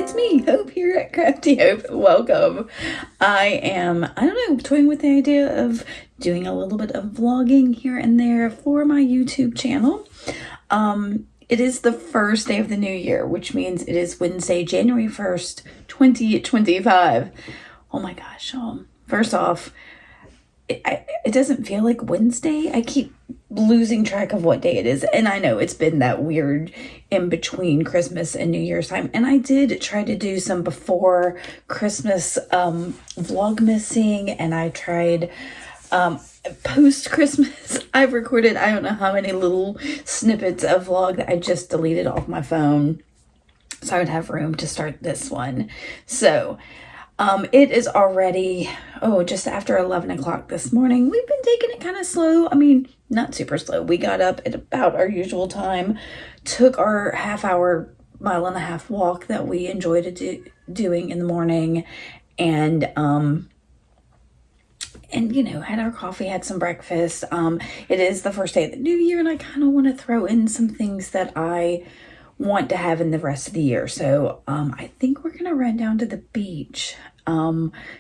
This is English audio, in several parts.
it's me, Hope, here at Crafty Hope. Welcome. I don't know, toying with the idea of doing a little bit of vlogging here and there for my YouTube channel. It is the first day of the new year, which means it is Wednesday, January 1st, 2025. Oh my gosh. First off, it doesn't feel like Wednesday. I keep losing track of what day it is. And I know it's been that weird in between Christmas and New Year's time. And I did try to do some before Christmas vlogmasing, and I tried post Christmas. I've recorded I don't know how many little snippets of vlog that I just deleted off my phone so I would have room to start this one. So it is already, just after 11 o'clock this morning. We've been taking it kind of slow. I mean, not super slow. We got up at about our usual time, took our half-hour, mile-and-a-half walk that we enjoy doing in the morning, and had our coffee, had some breakfast. It is the first day of the new year, and I kind of want to throw in some things that I want to have in the rest of the year. So I think we're gonna run down to the beach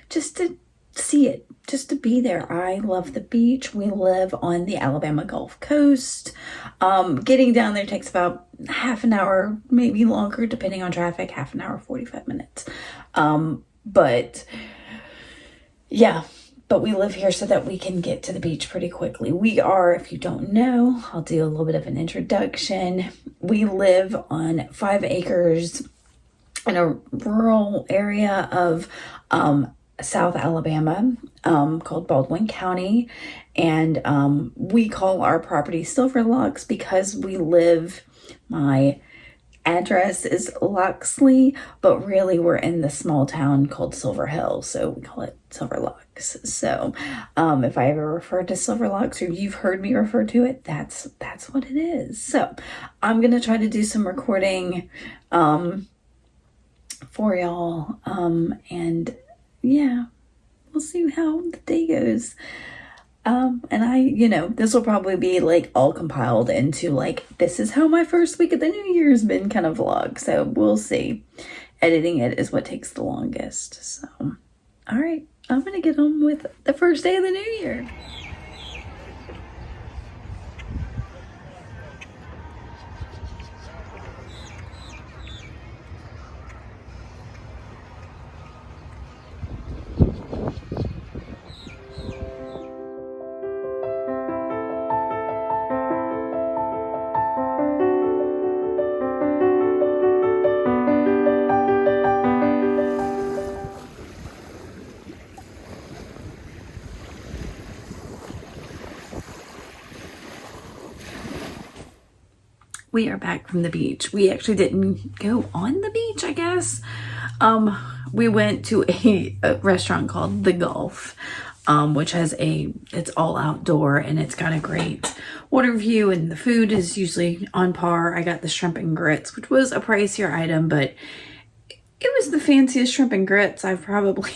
just to see it, just to be there. I love the beach. We live on the Alabama Gulf Coast. Getting down there takes about half an hour, maybe longer, depending on traffic. Half an hour, 45 minutes. But we live here so that we can get to the beach pretty quickly. We are, if you don't know, I'll do a little bit of an introduction. We live on 5 acres in a rural area of South Alabama called Baldwin County. And we call our property Silver Locks because my address is Loxley, but really we're in the small town called Silver Hill, so we call it Silver Locks. So if I ever refer to Silver Locks, or you've heard me refer to it, that's what it is. So I'm gonna try to do some recording for y'all, and yeah, we'll see how the day goes. And this will probably be like all compiled into like, this is how my first week of the new year has been kind of vlog. So we'll see. Editing it is what takes the longest. So, all right, I'm going to get on with the first day of the new year. We are back from the beach. We actually didn't go on the beach, I guess. We went to a restaurant called The Gulf, which has it's all outdoor, and it's got a great water view, and the food is usually on par. I got the shrimp and grits, which was a pricier item, but it was the fanciest shrimp and grits I've probably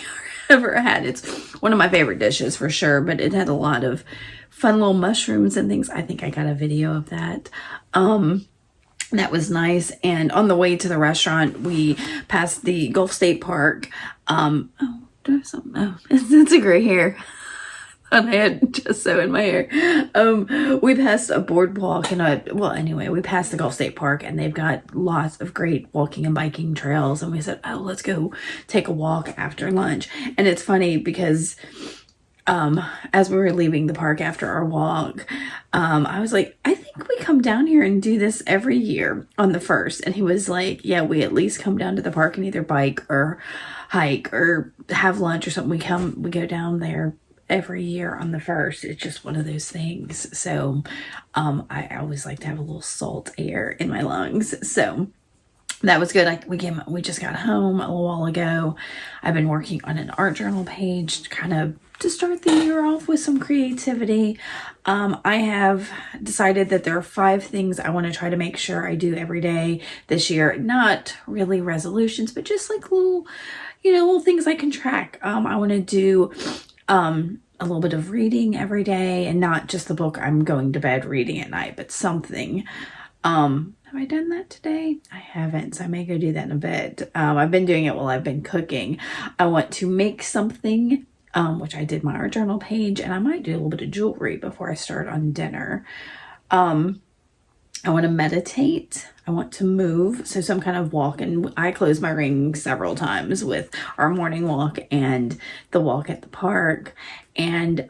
ever had. It's one of my favorite dishes for sure, but it had a lot of fun little mushrooms and things. I think I got a video of that. That was nice. And on the way to the restaurant, we passed the Gulf State Park. Do I have something? Oh, it's a gray hair. And I had gesso in my hair. We passed a boardwalk and we passed the Gulf State Park, and they've got lots of great walking and biking trails. And we said, let's go take a walk after lunch. And it's funny because as we were leaving the park after our walk, I was like, I think we come down here and do this every year on the 1st. And he was like, yeah, we at least come down to the park and either bike or hike or have lunch or something. We go down there every year on the 1st. It's just one of those things. So I always like to have a little salt air in my lungs. So that was good. We just got home a little while ago. I've been working on an art journal page kind of to start the year off with some creativity. I have decided that there are 5 things I want to try to make sure I do every day this year. Not really resolutions, but just like little things I can track. I want to do a little bit of reading every day, and not just the book I'm going to bed reading at night, but something Have I done that today? I haven't, so I may go do that in a bit. I've been doing it while I've been cooking. I want to make something, which I did my art journal page, and I might do a little bit of jewelry before I start on dinner. I want to meditate. I want to move. So some kind of walk, and I close my ring several times with our morning walk and the walk at the park. And,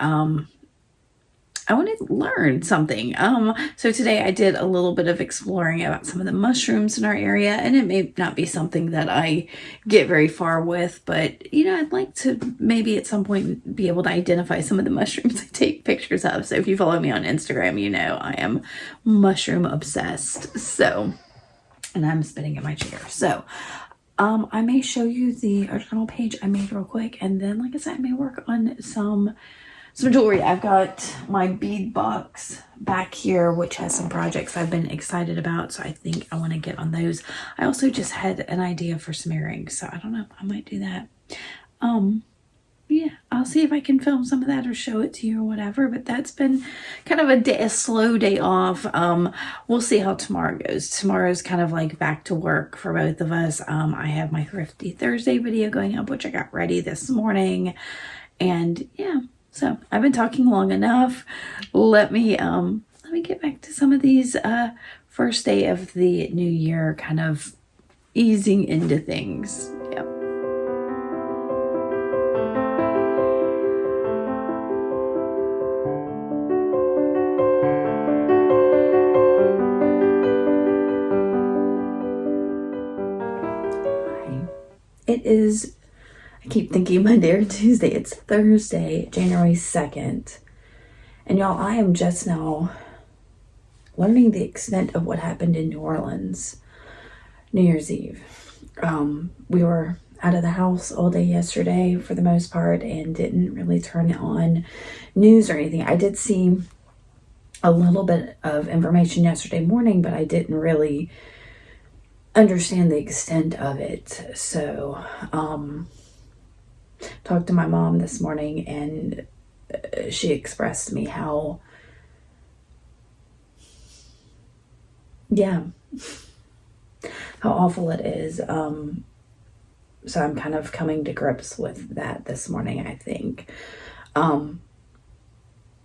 I want to learn something. So today I did a little bit of exploring about some of the mushrooms in our area, and it may not be something that I get very far with, but you know, I'd like to maybe at some point be able to identify some of the mushrooms I take pictures of. So if you follow me on Instagram, you know I am mushroom obsessed. So, and I'm spinning in my chair. So, I may show you the art journal page I made real quick, and then like I said, I may work on some jewelry. I've got my bead box back here, which has some projects I've been excited about. So I think I want to get on those. I also just had an idea for some earrings. So I don't know, I might do that. Yeah, I'll see if I can film some of that or show it to you or whatever. But that's been kind of a slow day off. We'll see how tomorrow goes. Tomorrow's kind of like back to work for both of us. I have my Thrifty Thursday video going up, which I got ready this morning. And yeah. So I've been talking long enough. Let me get back to some of these first day of the new year, kind of easing into things. Yep. It is, I keep thinking Monday or Tuesday. It's Thursday, January 2nd. And y'all, I am just now learning the extent of what happened in New Orleans, New Year's Eve. We were out of the house all day yesterday for the most part and didn't really turn on news or anything. I did see a little bit of information yesterday morning, but I didn't really understand the extent of it. So, talked to my mom this morning, and she expressed to me how, how awful it is. So I'm kind of coming to grips with that this morning, I think. I'm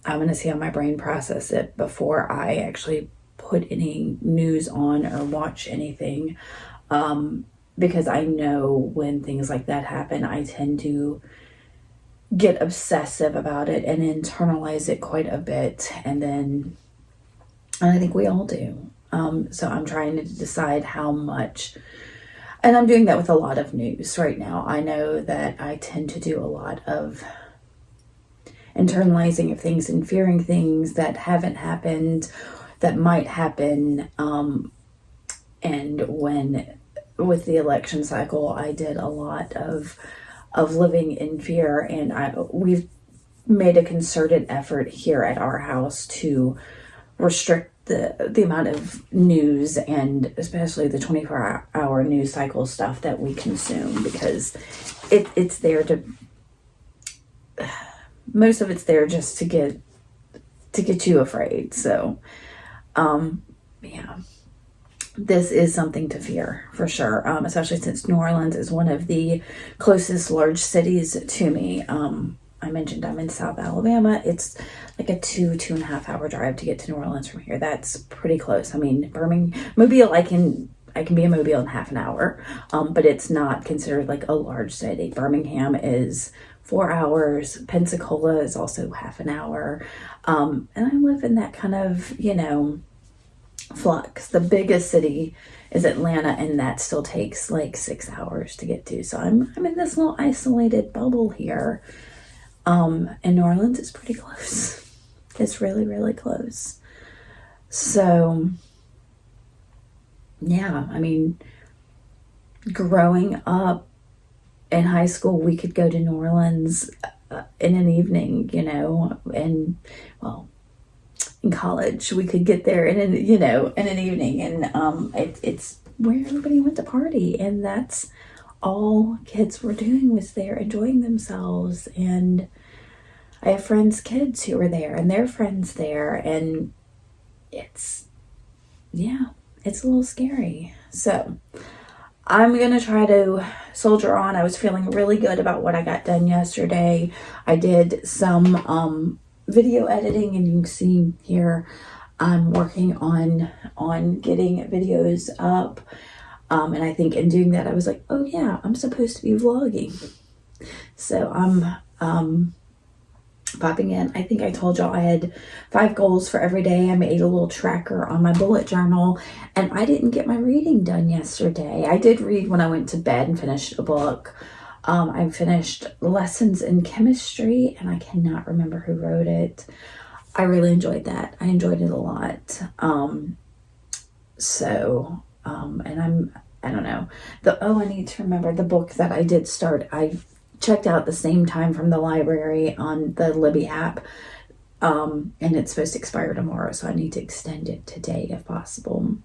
going to see how my brain process it before I actually put any news on or watch anything. Because I know when things like that happen, I tend to get obsessive about it and internalize it quite a bit. And I think we all do. So I'm trying to decide how much, and I'm doing that with a lot of news right now. I know that I tend to do a lot of internalizing of things and fearing things that haven't happened, that might happen. And with the election cycle, I did a lot of living in fear, and we've made a concerted effort here at our house to restrict the amount of news, and especially the 24-hour news cycle stuff that we consume, because it's there to, most of it's there just to get you afraid. So, yeah. This is something to fear for sure, especially since New Orleans is one of the closest large cities to me. I mentioned I'm in South Alabama. It's like a 2.5 hour drive to get to New Orleans from here. That's pretty close. I mean, Mobile, I can be in Mobile in half an hour, but it's not considered like a large city. Birmingham is 4 hours. Pensacola is also half an hour. And I live in that kind of, flux. The biggest city is Atlanta, and that still takes like 6 hours to get to. So I'm in this little isolated bubble here. And New Orleans is pretty close. It's really, really close. So yeah, I mean, growing up in high school, we could go to New Orleans in an evening, and in college we could get there in an evening, and it's where everybody went to party, and that's all kids were doing, was there enjoying themselves. And I have friends' kids who were there and their friends there, and it's it's a little scary. So I'm going to try to soldier on. I was feeling really good about what I got done yesterday. I did some video editing, and you can see here I'm working on getting videos up. And I think in doing that, I was like, oh yeah, I'm supposed to be vlogging. So I'm popping in. I think I told y'all I had 5 goals for every day. I made a little tracker on my bullet journal, and I didn't get my reading done yesterday. I did read when I went to bed and finished a book. I finished Lessons in Chemistry, and I cannot remember who wrote it. I really enjoyed that. I enjoyed it a lot. And I don't know. I need to remember the book that I did start. I checked out the same time from the library on the Libby app. And it's supposed to expire tomorrow, so I need to extend it today if possible.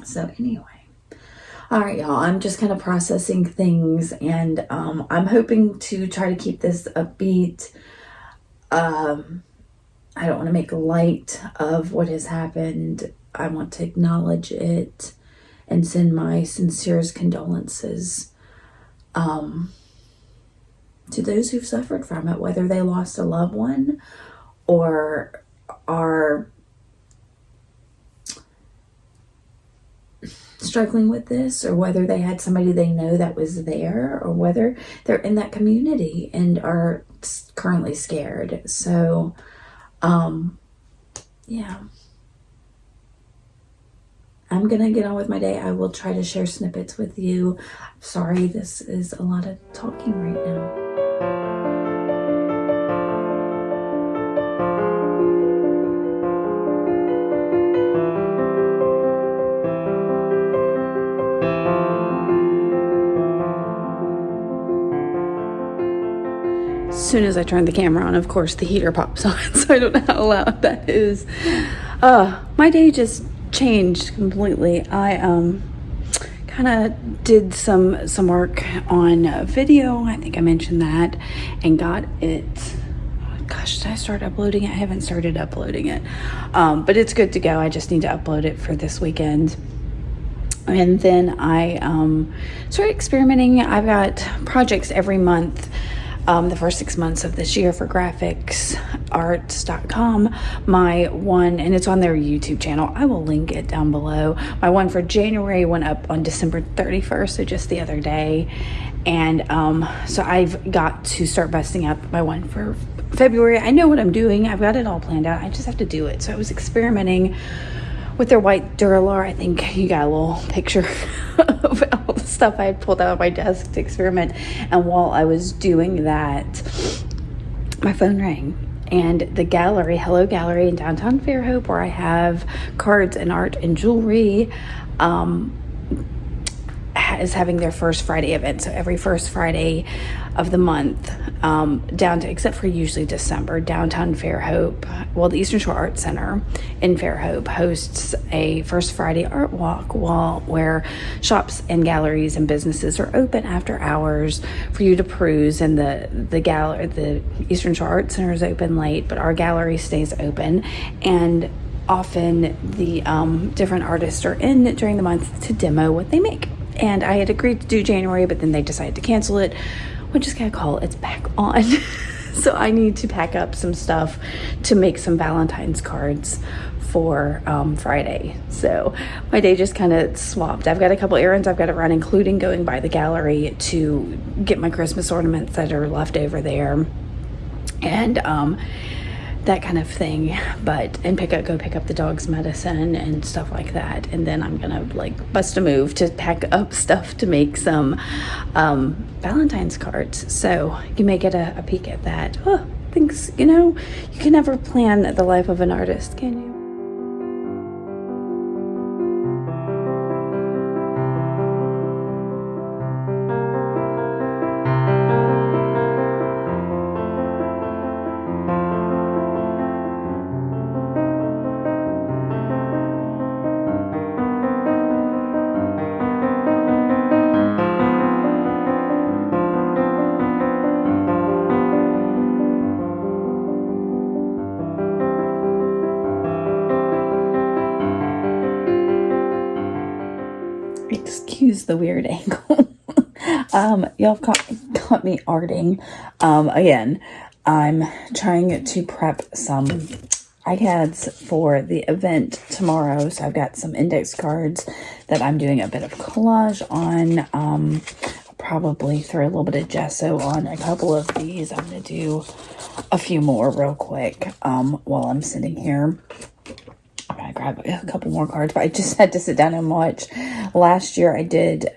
So anyway. All right, y'all, I'm just kind of processing things, and I'm hoping to try to keep this upbeat. I don't want to make light of what has happened. I want to acknowledge it and send my sincerest condolences to those who've suffered from it, whether they lost a loved one or are struggling with this, or whether they had somebody they know that was there, or whether they're in that community and are currently scared. So, yeah. I'm gonna get on with my day. I will try to share snippets with you. Sorry, this is a lot of talking right now. As soon as I turn the camera on, of course, the heater pops on, so I don't know how loud that is. My day just changed completely. I kind of did some work on video. I think I mentioned that, and got it. Gosh, did I start uploading it? I haven't started uploading it, but it's good to go. I just need to upload it for this weekend. And then I started experimenting. I've got projects every month. The first 6 months of this year for grafixarts.com. My one, and it's on their YouTube channel. I will link it down below. My one for January went up on December 31st, so just the other day. And so I've got to start busting up my one for February. I know what I'm doing. I've got it all planned out. I just have to do it. So I was experimenting with their white Duralar. I think you got a little picture of all the stuff I had pulled out of my desk to experiment. And while I was doing that, my phone rang. And the gallery, Hello Gallery in downtown Fairhope, where I have cards and art and jewelry, is having their first Friday event. So every first Friday of the month, except for usually December, downtown Fairhope, well, the Eastern Shore Art Center in Fairhope hosts a first Friday art walk where shops and galleries and businesses are open after hours for you to peruse. And the Eastern Shore Art Center is open late, but our gallery stays open. And often the different artists are in during the month to demo what they make. And I had agreed to do January, but then they decided to cancel it, which is kind of cool. It's back on. So I need to pack up some stuff to make some Valentine's cards for Friday. So my day just kind of swapped. I've got a couple errands I've got to run, including going by the gallery to get my Christmas ornaments that are left over there. And that kind of thing, and go pick up the dog's medicine and stuff like that. And then I'm gonna bust a move to pack up stuff to make some Valentine's cards. So you may get a peek at that. Things, you can never plan the life of an artist, can you? excuse the weird angle. Y'all caught me arting. Again, I'm trying to prep some iCads for the event tomorrow. So I've got some index cards that I'm doing a bit of collage on. Probably throw a little bit of gesso on a couple of these. I'm going to do a few more real quick while I'm sitting here. I'm going to grab a couple more cards, but I just had to sit down and watch. Last year I did,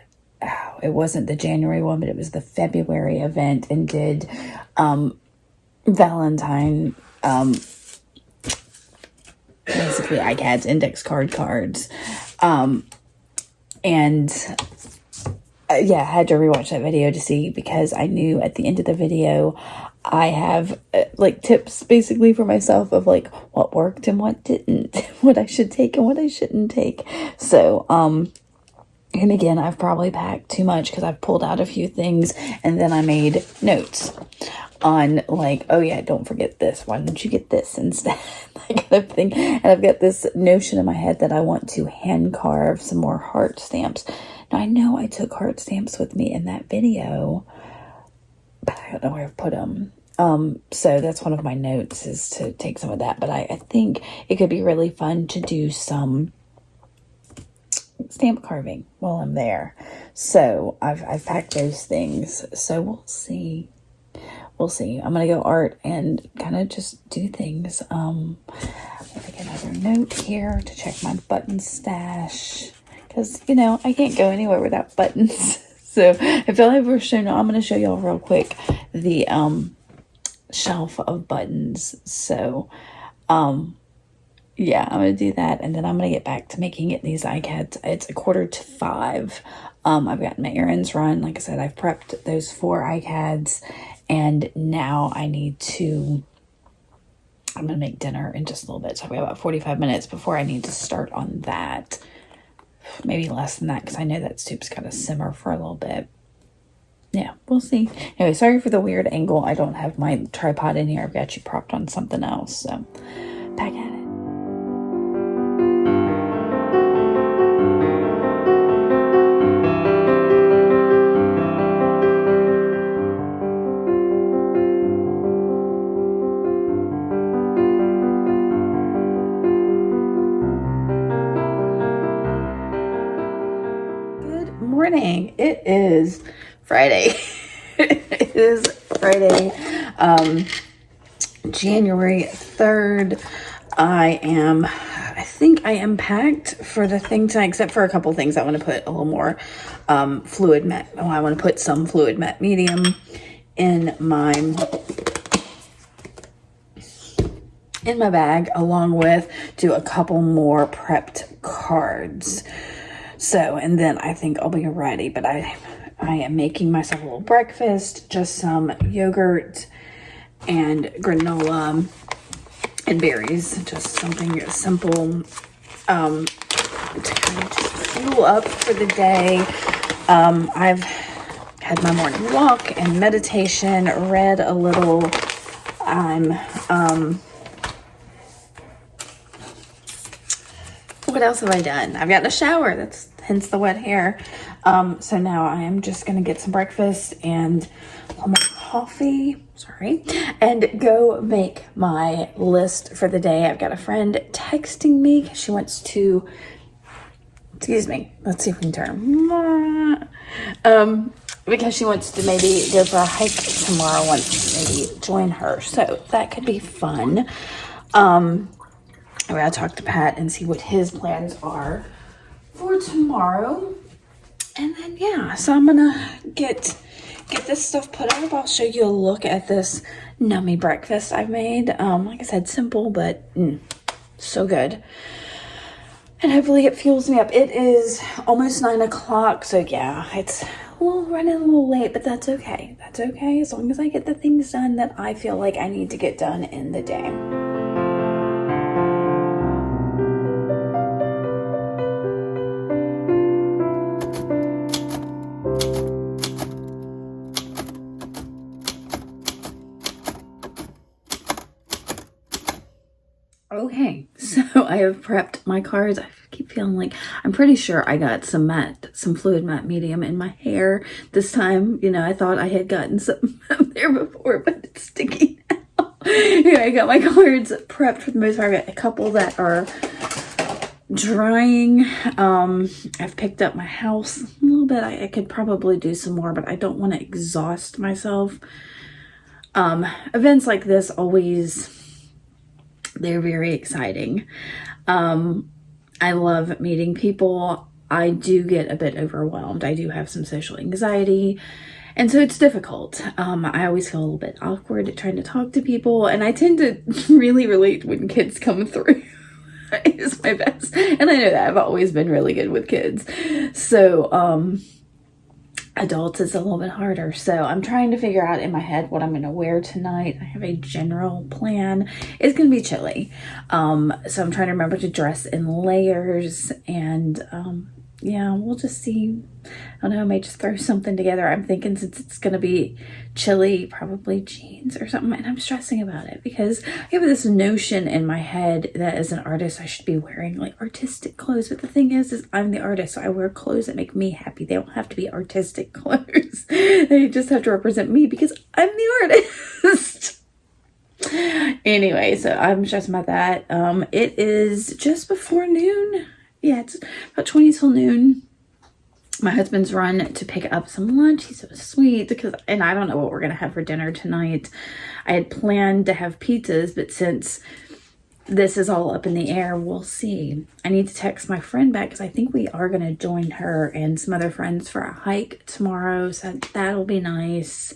it wasn't the January one, but it was the February event, and did Valentine, basically iCads, index cards. Yeah, I had to rewatch that video to see, because I knew at the end of the video I have like tips basically for myself of like what worked and what didn't, what I should take and what I shouldn't take. So, and again, I've probably packed too much because I've pulled out a few things and then I made notes on like, oh yeah, don't forget this. Why don't you get this instead? That kind of thing. And I've got this notion in my head that I want to hand carve some more heart stamps. Now, I know I took heart stamps with me in that video, but I don't know where I've put them. So that's one of my notes, is to take some of that. But I think it could be really fun to do some stamp carving while I'm there. So I've packed those things. So we'll see. We'll see. I'm going to go art and kind of just do things. I'll take another note here to check my button stash. Because, you know, I can't go anywhere without buttons. So I feel like I'm going to show y'all real quick the shelf of buttons. So, yeah, I'm going to do that. And then I'm going to get back to making it these iCads. It's 4:45. I've got my errands run. Like I said, I've prepped those 4 iCads. And now I need to, I'm going to make dinner in just a little bit. So I've got about 45 minutes before I need to start on that. Maybe less than that, because I know that soup's got to simmer for a little bit. Yeah, we'll see. Anyway, sorry for the weird angle. I don't have my tripod in here. I've got you propped on something else. So, back at it. Morning. It is Friday. It is Friday, January 3rd. I think I am packed for the thing tonight, except for a couple things. I want to put a little more fluid matte. Oh, I want to put some fluid matte medium in my bag, along with do a couple more prepped cards. So, and then I think I'll be ready, but I am making myself a little breakfast, just some yogurt and granola and berries, just something simple, to kind of just fuel up for the day. I've had my morning walk and meditation, read a little. What else have I done? I've gotten a shower. That's hence the wet hair. So now I am just going to get some breakfast and more coffee. Sorry. And go make my list for the day. I've got a friend texting me because she wants to, excuse me. Let's see if we can turn. Because she wants to maybe go for a hike tomorrow, wants to maybe join her. So that could be fun. I'm going to talk to Pat and see what his plans are for tomorrow. And then, yeah, so I'm going to get this stuff put up. I'll show you a look at this nummy breakfast I've made. Like I said, simple, but so good. And hopefully it fuels me up. It is almost 9 o'clock. So, yeah, it's running a little late, but that's okay. That's okay, as long as I get the things done that I feel like I need to get done in the day. Okay, so I have prepped my cards. I keep feeling like I'm pretty sure I got some fluid matte medium in my hair this time. You know, I thought I had gotten some there before, but it's sticky now. Here, I got my cards prepped for the most part. I got a couple that are drying. I've picked up my house a little bit. I could probably do some more, but I don't want to exhaust myself. Events like this always, they're very exciting. I love meeting people. I do get a bit overwhelmed. I do have some social anxiety, and so it's difficult. I always feel a little bit awkward trying to talk to people, and I tend to really relate when kids come through. It's my best. And I know that I've always been really good with kids. So, adults is a little bit harder. So I'm trying to figure out in my head what I'm going to wear tonight. I have a general plan. It's going to be chilly. So I'm trying to remember to dress in layers, and, yeah, we'll just see. I don't know, I may just throw something together. I'm thinking since it's going to be chilly, probably jeans or something. And I'm stressing about it because I have this notion in my head that as an artist, I should be wearing like artistic clothes. But the thing is I'm the artist, so I wear clothes that make me happy. They don't have to be artistic clothes. They just have to represent me because I'm the artist. Anyway, so I'm stressing about that. It is just before noon. Yeah, it's about 20 till noon. My husband's run to pick up some lunch. He's so sweet and I don't know what we're going to have for dinner tonight. I had planned to have pizzas, but since this is all up in the air, we'll see. I need to text my friend back because I think we are going to join her and some other friends for a hike tomorrow. So that'll be nice.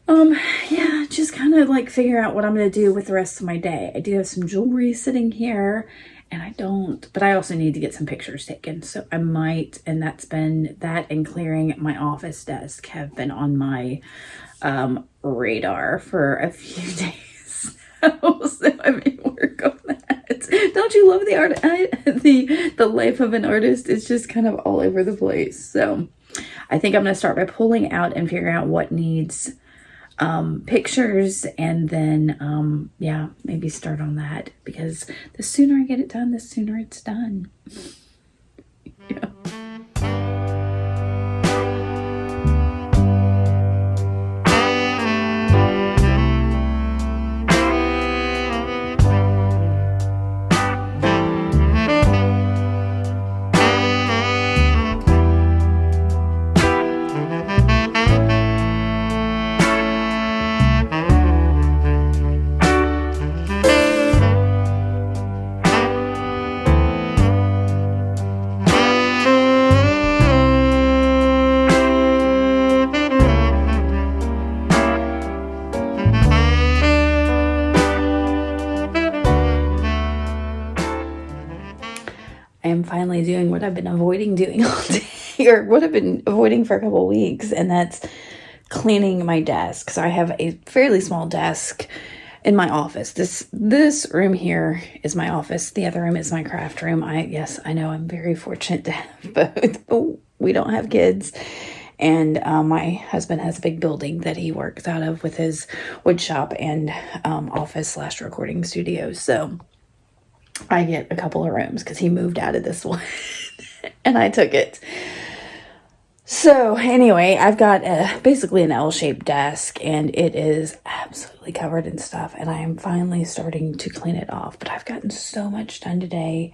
Yeah, just kind of like figure out what I'm going to do with the rest of my day. I do have some jewelry sitting here. And but I also need to get some pictures taken. So I might, and that and clearing my office desk have been on my radar for a few days. So I may work on that. Don't you love the art? The life of an artist is just kind of all over the place. So I think I'm going to start by pulling out and figuring out what needs pictures, and then yeah, maybe start on that because the sooner I get it done, the sooner it's done. Yeah. I am finally doing what I've been avoiding doing all day, or what I've been avoiding for a couple of weeks, and that's cleaning my desk. So I have a fairly small desk in my office. This room here is my office. The other room is my craft room. Yes, I know I'm very fortunate to have both, but we don't have kids. And my husband has a big building that he works out of with his wood shop and office/recording studio. So I get a couple of rooms because he moved out of this one and I took it. So anyway, I've got basically an L-shaped desk, and it is absolutely covered in stuff, and I am finally starting to clean it off. But I've gotten so much done today,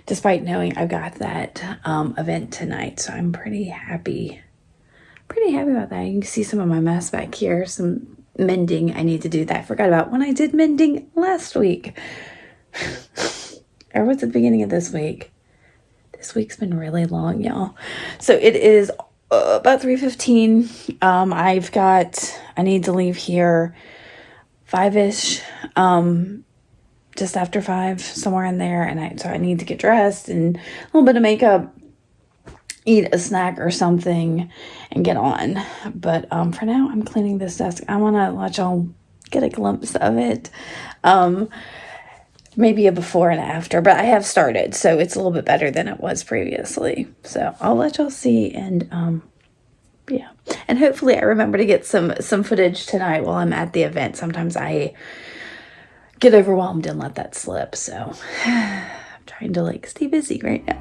despite knowing I've got that event tonight. So I'm pretty happy about that. You can see some of my mess back here, some mending I need to do that I forgot about when I did mending last week. Or was it the beginning of this week? This week's been really long, y'all. So it is about 3:15. I need to leave here 5-ish, just after 5, somewhere in there. And so I need to get dressed and a little bit of makeup, eat a snack or something, and get on. But for now, I'm cleaning this desk. I want to let y'all get a glimpse of it. Maybe a before and after, but I have started, so it's a little bit better than it was previously. So I'll let y'all see, and yeah, and hopefully I remember to get some footage tonight while I'm at the event. Sometimes I get overwhelmed and let that slip. So I'm trying to like stay busy right now.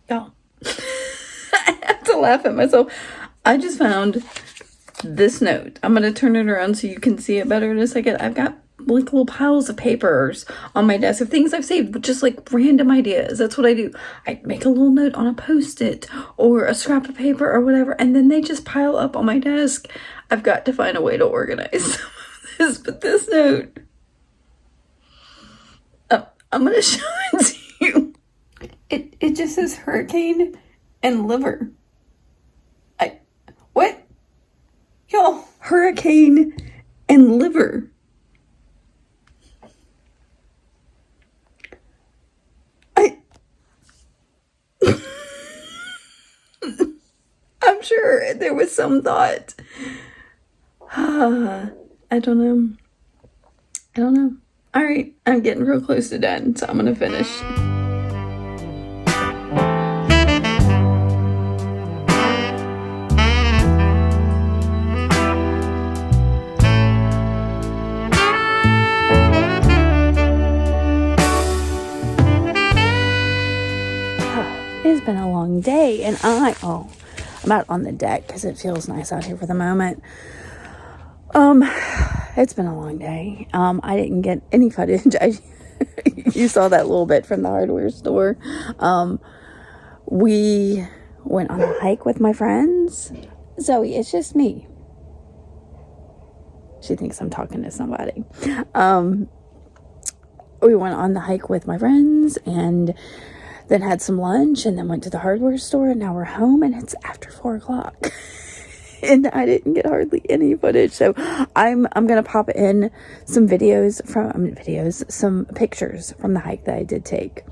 Y'all, I have to laugh at myself. I just found this note. I'm going to turn it around so you can see it better in a second. I've got like little piles of papers on my desk of things I've saved, just like random ideas. That's what I do. I make a little note on a Post-it or a scrap of paper or whatever, and then they just pile up on my desk. I've got to find a way to organize some of this, but this note, I'm going to show it to you. It just says hurricane and liver. What? Y'all, hurricane and liver. I'm sure there was some thought. I don't know. All right, I'm getting real close to done, so I'm gonna finish. It's been a long day, and I'm out on the deck because it feels nice out here for the moment. It's been a long day. I didn't get any footage. You saw that little bit from the hardware store. We went on a hike with my friends. Zoe, it's just me. She thinks I'm talking to somebody. We went on the hike with my friends and then had some lunch and then went to the hardware store, and now we're home and it's after 4 o'clock. And I didn't get hardly any footage. So I'm going to pop in some some pictures from the hike that I did take.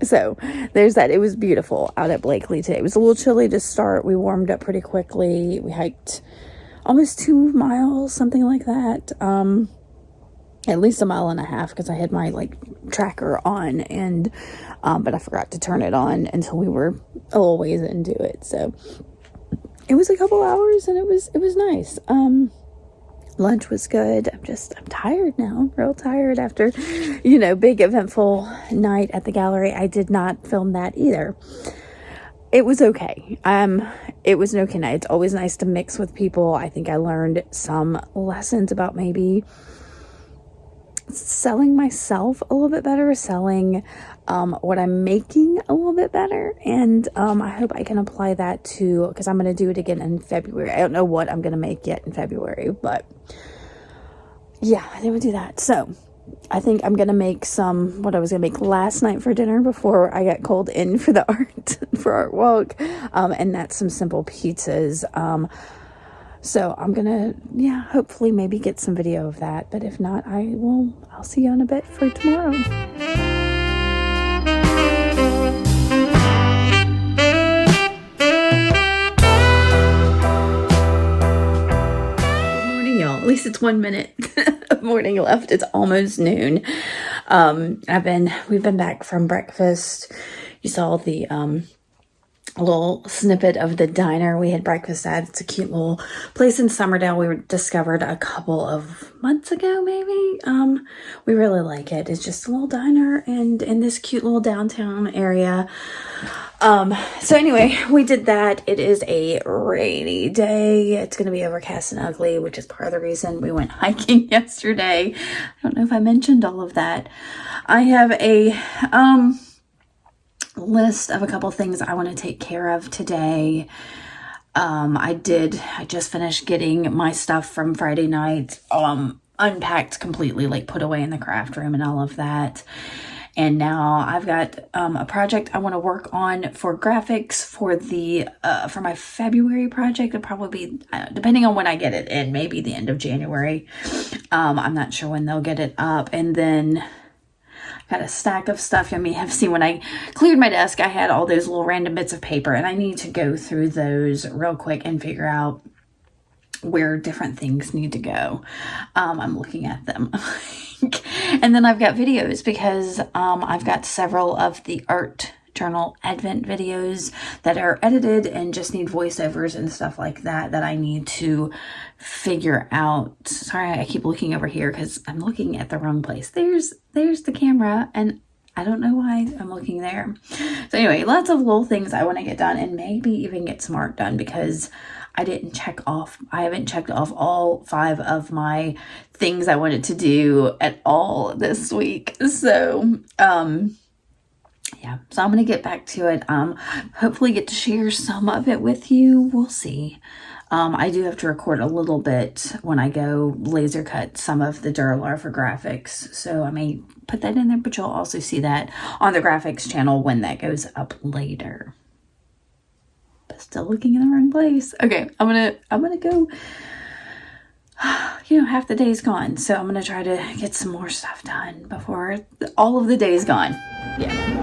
So there's that. It was beautiful out at Blakely today. It was a little chilly to start. We warmed up pretty quickly. We hiked almost 2 miles, something like that. At least 1.5 miles because I had my like tracker on, and but I forgot to turn it on until we were a little ways into it. So it was a couple hours and it was nice. Lunch was good. I'm tired now, real tired after, big eventful night at the gallery. I did not film that either. It was okay. It was an okay night. It's always nice to mix with people. I think I learned some lessons about maybe selling myself a little bit better, selling what I'm making a little bit better, and I hope I can apply that to, because I'm going to do it again in February. I don't know what I'm going to make yet in February, but yeah, I think we'll do that. So I think I'm going to make what I was going to make last night for dinner before I got called in for the art walk, and that's some simple pizzas. So I'm gonna, hopefully maybe get some video of that. But if not, I'll see you in a bit for tomorrow. Good morning, y'all. At least it's 1 minute of morning left. It's almost noon. We've been back from breakfast. You saw the, a little snippet of the diner we had breakfast at. It's a cute little place in Somerdale we discovered a couple of months ago, maybe. We really like it. It's just a little diner and in this cute little downtown area. So anyway, we did that. It is a rainy day. It's going to be overcast and ugly, which is part of the reason we went hiking yesterday. I don't know if I mentioned all of that. I have a, list of a couple things I want to take care of today. I just finished getting my stuff from Friday night unpacked completely, like put away in the craft room and all of that. And now I've got a project I want to work on for graphics for my February project. It'll probably be, depending on when I get it in, maybe the end of January. I'm not sure when they'll get it up. And then got a stack of stuff. You may have seen when I cleared my desk, I had all those little random bits of paper, and I need to go through those real quick and figure out where different things need to go. I'm looking at them. And then I've got videos because I've got several of the art journal advent videos that are edited and just need voiceovers and stuff like that I need to figure out. Sorry, I keep looking over here because I'm looking at the wrong place. There's the camera, and I don't know why I'm looking there. So anyway, lots of little things I want to get done, and maybe even get some art done, because I haven't checked off all 5 of my things I wanted to do at all this week. So, yeah, so I'm going to get back to it. Hopefully get to share some of it with you. We'll see. I do have to record a little bit when I go laser cut some of the Duralar for Grafix. So I may put that in there, but you'll also see that on the Grafix channel when that goes up later. But still looking in the wrong place. Okay, I'm gonna go. You know, half the day's gone, so I'm gonna try to get some more stuff done before all of the day's gone. Yeah.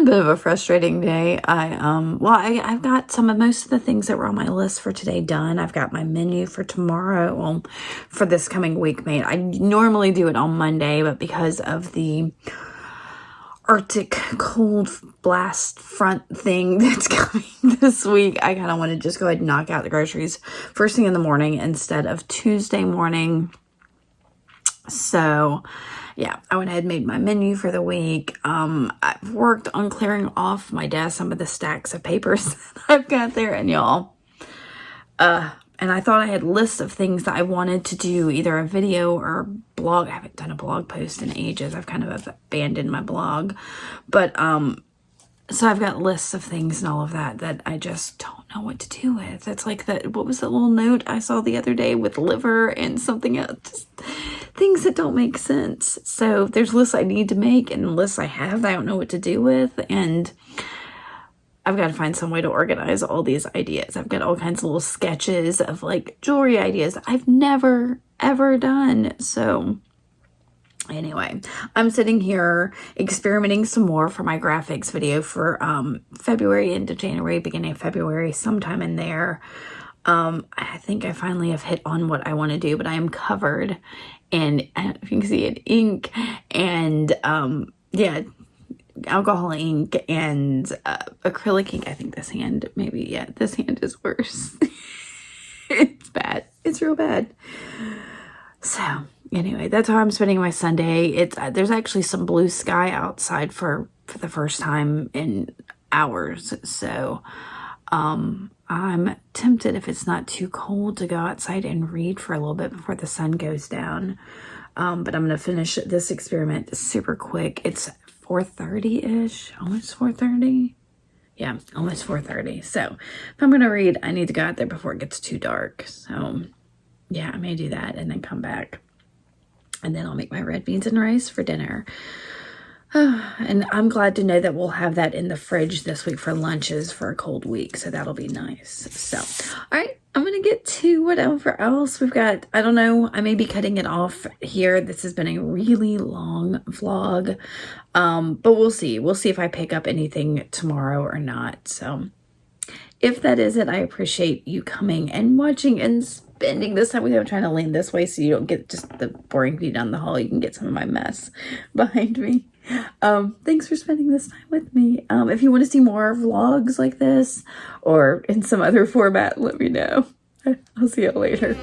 Bit of a frustrating day. I've got most of the things that were on my list for today done. I've got my menu for tomorrow, well, for this coming week made. I normally do it on Monday, but because of the Arctic cold blast front thing that's coming this week, I kind of want to just go ahead and knock out the groceries first thing in the morning instead of Tuesday morning. So yeah, I went ahead and made my menu for the week. I've worked on clearing off my desk some of the stacks of papers that I've got there, and y'all, and I thought I had lists of things that I wanted to do, either a video or blog. I haven't done a blog post in ages. I've kind of abandoned my blog, but so I've got lists of things and all of that I just don't know what to do with. It's like that, what was that little note I saw the other day with liver and something else? Just things that don't make sense. So there's lists I need to make and lists I have that I don't know what to do with. And I've got to find some way to organize all these ideas. I've got all kinds of little sketches of like jewelry ideas I've never, ever done. So anyway, I'm sitting here experimenting some more for my graphics video for February into January, beginning of February, sometime in there. I think I finally have hit on what I want to do, but I am covered in, if you can see it, ink and yeah, alcohol ink and acrylic ink. I think this hand, maybe, yeah, this hand is worse. It's bad. It's real bad. So anyway, that's how I'm spending my Sunday. It's there's actually some blue sky outside for the first time in hours. So I'm tempted, if it's not too cold, to go outside and read for a little bit before the sun goes down. But I'm going to finish this experiment super quick. It's 4:30-ish, almost 4:30. Yeah, almost 4:30. So if I'm going to read, I need to go out there before it gets too dark. So yeah, I may do that and then come back. And then I'll make my red beans and rice for dinner. And I'm glad to know that we'll have that in the fridge this week for lunches for a cold week. So that'll be nice. So, all right, I'm going to get to whatever else we've got. I don't know. I may be cutting it off here. This has been a really long vlog. But we'll see. We'll see if I pick up anything tomorrow or not. So if that is it, I appreciate you coming and watching and spending this time with me. I'm trying to lean this way so you don't get just the boring view down the hall. You can get some of my mess behind me. Thanks for spending this time with me. If you want to see more vlogs like this or in some other format, let me know. I'll see you later.